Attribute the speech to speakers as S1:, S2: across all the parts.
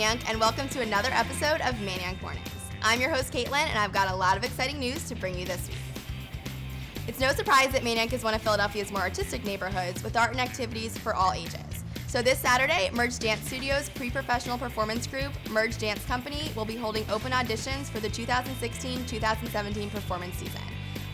S1: Manayunk, and welcome to another episode of Manayunk Mornings. I'm your host, Caitlin, and I've got a lot of exciting news to bring you this week. It's no surprise that Manayunk is one of Philadelphia's more artistic neighborhoods with art and activities for all ages. So this Saturday, Merge Dance Studios' pre-professional performance group, Merge Dance Company, will be holding open auditions for the 2016-2017 performance season.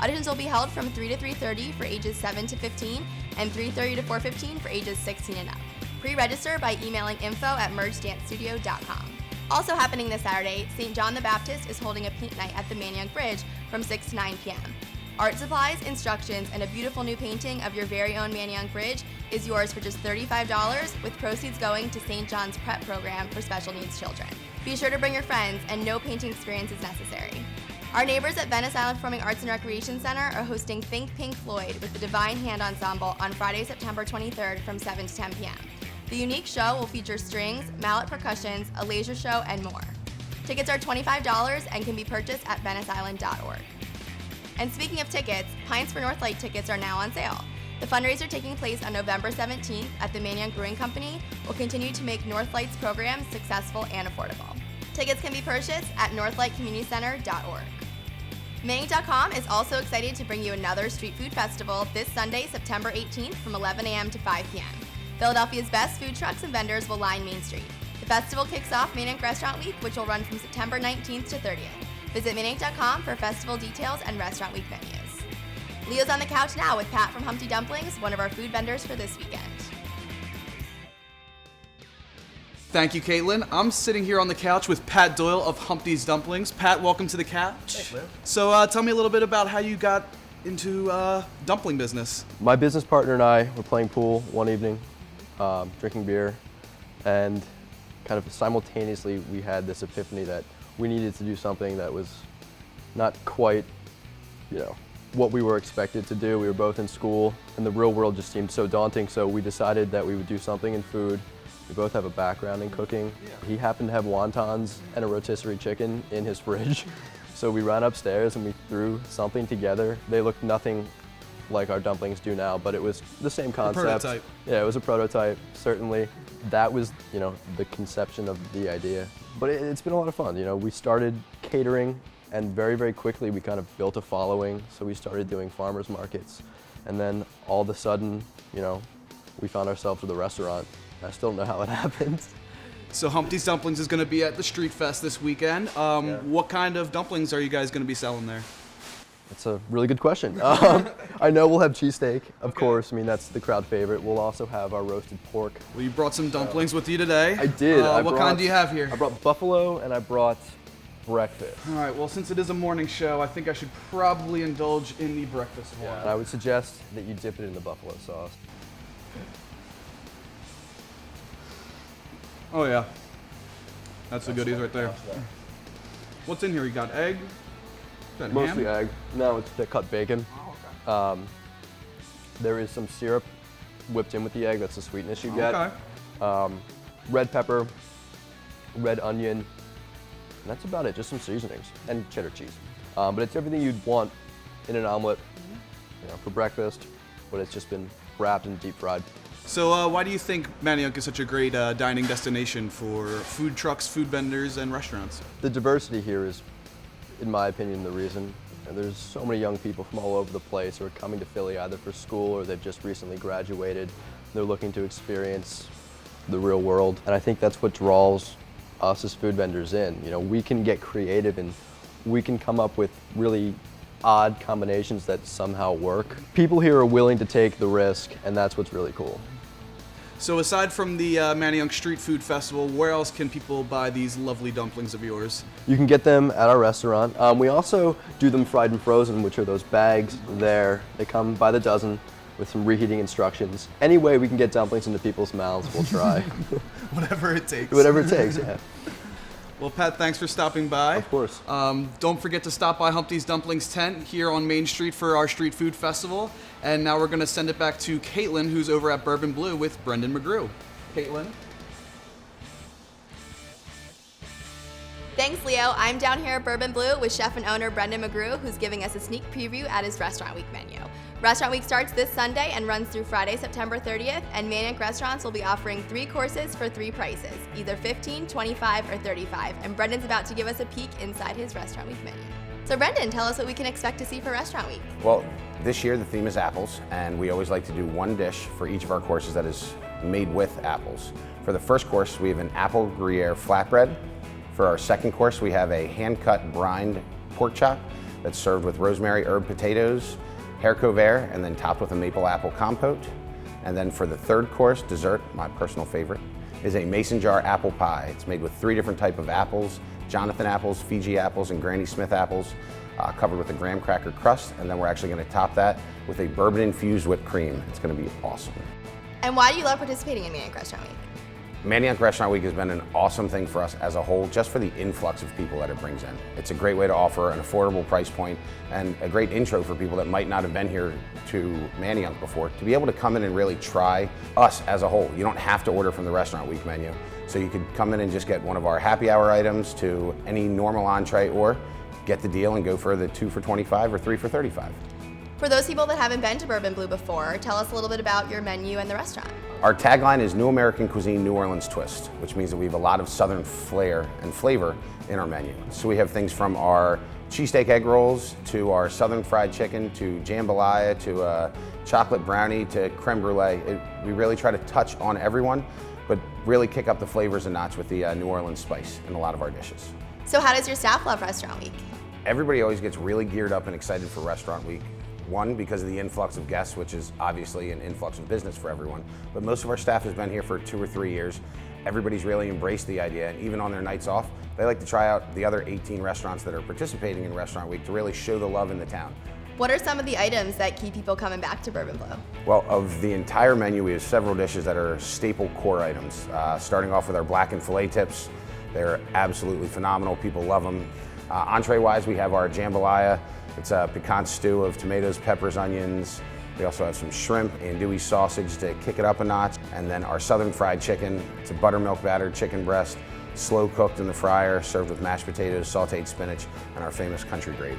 S1: Auditions will be held from 3 to 3:30 for ages 7 to 15 and 3:30 to 4:15 for ages 16 and up. Pre-register by emailing info@mergedancestudio.com. Also happening this Saturday, St. John the Baptist is holding a paint night at the Manayunk Bridge from 6 to 9 p.m. Art supplies, instructions, and a beautiful new painting of your very own Manayunk Bridge is yours for just $35, with proceeds going to St. John's Prep Program for special needs children. Be sure to bring your friends, and no painting experience is necessary. Our neighbors at Venice Island Performing Arts and Recreation Center are hosting Think Pink Floyd with the Divine Hand Ensemble on Friday, September 23rd from 7 to 10 p.m. The unique show will feature strings, mallet percussions, a laser show, and more. Tickets are $25 and can be purchased at veniceisland.org. And speaking of tickets, Pints for Northlight tickets are now on sale. The fundraiser taking place on November 17th at the Manayunk Brewing Company will continue to make Northlight's programs successful and affordable. Tickets can be purchased at northlightcommunitycenter.org. Manayunk.com is also excited to bring you another street food festival this Sunday, September 18th from 11 a.m. to 5 p.m. Philadelphia's best food trucks and vendors will line Main Street. The festival kicks off Manayunk Restaurant Week, which will run from September 19th to 30th. Visit Manayunk.com for festival details and Restaurant Week venues. Leo's on the couch now with Pat from Humpty Dumplings, one of our food vendors for this weekend.
S2: Thank you, Caitlin. I'm sitting here on the couch with Pat Doyle of Humpty's Dumplings. Pat, welcome to the couch.
S3: Thanks, man.
S2: So tell me a little bit about how you got into dumpling business.
S3: My business partner and I were playing pool one evening, drinking beer, and kind of simultaneously we had this epiphany that we needed to do something that was not quite, what we were expected to do. We were both in school, and the real world just seemed so daunting, so we decided that we would do something in food. We both have a background in cooking. Yeah. He happened to have wontons and a rotisserie chicken in his fridge, so we ran upstairs and we threw something together. They looked nothing like our dumplings do now, but it was the same concept.
S2: A prototype.
S3: Yeah, it was a prototype, certainly. That was, the conception of the idea. But it's been a lot of fun. We started catering, and very, very quickly we kind of built a following. So we started doing farmers markets, and then all of a sudden, we found ourselves with a restaurant. I still don't know how it happened.
S2: So Humpty's Dumplings is going to be at the Street Fest this weekend. What kind of dumplings are you guys going to be selling there?
S3: That's a really good question. I know we'll have cheesesteak, of course. I mean, that's the crowd favorite. We'll also have our roasted pork.
S2: Well, you brought some dumplings with you today.
S3: I did.
S2: What kind do you have here?
S3: I brought buffalo and I brought breakfast.
S2: All right, well, since it is a morning show, I think I should probably indulge in the breakfast one.
S3: And I would suggest that you dip it in the buffalo sauce.
S2: Oh, yeah. That's the goodies right there. What's in here? You got egg?
S3: Mostly
S2: ham?
S3: egg. No, it's the cut bacon.
S2: Oh, okay.
S3: There is some syrup whipped in with the egg. That's the sweetness you get.
S2: Okay.
S3: Red pepper, red onion, and that's about it. Just some seasonings and cheddar cheese. But it's everything you'd want in an omelet, for breakfast, but it's just been wrapped and deep fried.
S2: So why do you think Manayunk is such a great dining destination for food trucks, food vendors, and restaurants?
S3: The diversity here is, in my opinion, the reason. And there's so many young people from all over the place who are coming to Philly either for school or they've just recently graduated. They're looking to experience the real world. And I think that's what draws us as food vendors in. We can get creative and we can come up with really odd combinations that somehow work. People here are willing to take the risk, and that's what's really cool.
S2: So aside from the Manayunk Street Food Festival, where else can people buy these lovely dumplings of yours?
S3: You can get them at our restaurant. We also do them fried and frozen, which are those bags there. They come by the dozen with some reheating instructions. Any way we can get dumplings into people's mouths, we'll try.
S2: Whatever it takes.
S3: Whatever it takes, yeah.
S2: Well, Pat, thanks for stopping by.
S3: Of course.
S2: Don't forget to stop by Humpty's Dumplings tent here on Main Street for our Street Food Festival. And now we're going to send it back to Caitlin, who's over at Bourbon Blue with Brendan McGrew. Caitlin?
S1: Thanks, Leo. I'm down here at Bourbon Blue with chef and owner Brendan McGrew, who's giving us a sneak preview at his Restaurant Week menu. Restaurant Week starts this Sunday and runs through Friday, September 30th, and Manayunk restaurants will be offering 3 courses for 3 prices, either $15, $25, or $35, and Brendan's about to give us a peek inside his Restaurant Week menu. So Brendan, tell us what we can expect to see for Restaurant Week.
S4: Well, this year the theme is apples, and we always like to do one dish for each of our courses that is made with apples. For the first course, we have an apple Gruyere flatbread. For our second course, we have a hand-cut brined pork chop that's served with rosemary herb potatoes, haricot vert, and then topped with a maple apple compote. And then for the third course, dessert, my personal favorite, is a mason jar apple pie. It's made with 3 different types of apples, Jonathan apples, Fiji apples, and Granny Smith apples, covered with a graham cracker crust. And then we're actually going to top that with a bourbon-infused whipped cream. It's going to be awesome.
S1: And why do you love participating in Manayunk Restaurant Week?
S4: Manayunk Restaurant Week has been an awesome thing for us as a whole, just for the influx of people that it brings in. It's a great way to offer an affordable price point and a great intro for people that might not have been here to Manayunk before, to be able to come in and really try us as a whole. You don't have to order from the Restaurant Week menu. So you could come in and just get one of our happy hour items to any normal entree, or get the deal and go for the 2 for $25 or 3 for $35.
S1: For those people that haven't been to Bourbon Blue before, tell us a little bit about your menu and the restaurant.
S4: Our tagline is New American Cuisine, New Orleans Twist, which means that we have a lot of Southern flair and flavor in our menu. So we have things from our cheesesteak egg rolls, to our Southern fried chicken, to jambalaya, to chocolate brownie, to creme brulee. We really try to touch on everyone, but really kick up the flavors a notch with the New Orleans spice in a lot of our dishes.
S1: So how does your staff love Restaurant Week?
S4: Everybody always gets really geared up and excited for Restaurant Week. One, because of the influx of guests, which is obviously an influx of business for everyone. But most of our staff has been here for 2 or 3 years. Everybody's really embraced the idea, and even on their nights off, they like to try out the other 18 restaurants that are participating in Restaurant Week to really show the love in the town.
S1: What are some of the items that keep people coming back to Bourbon Blue?
S4: Well, of the entire menu, we have several dishes that are staple core items. Starting off with our blackened filet tips. They're absolutely phenomenal. People love them. Entree-wise, we have our jambalaya. It's a piquant stew of tomatoes, peppers, onions. We also have some shrimp and andouille sausage to kick it up a notch. And then our Southern fried chicken. It's a buttermilk battered chicken breast, slow cooked in the fryer, served with mashed potatoes, sauteed spinach, and our famous country gravy.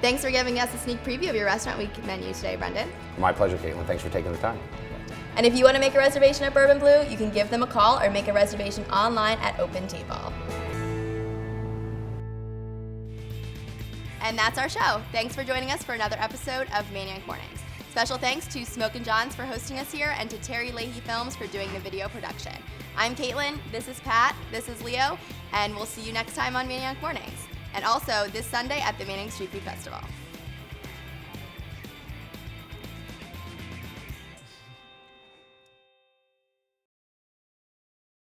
S1: Thanks for giving us a sneak preview of your Restaurant Week menu today, Brendan.
S4: My pleasure, Caitlin. Thanks for taking the time.
S1: And if you want to make a reservation at Bourbon Blue, you can give them a call or make a reservation online at Open Table. And that's our show. Thanks for joining us for another episode of Manayunk Mornings. Special thanks to Smokin' John's for hosting us here, and to Terry Leahy Films for doing the video production. I'm Caitlin, this is Pat, this is Leo, and we'll see you next time on Manayunk Mornings. And also this Sunday at the Manayunk Street Food Festival.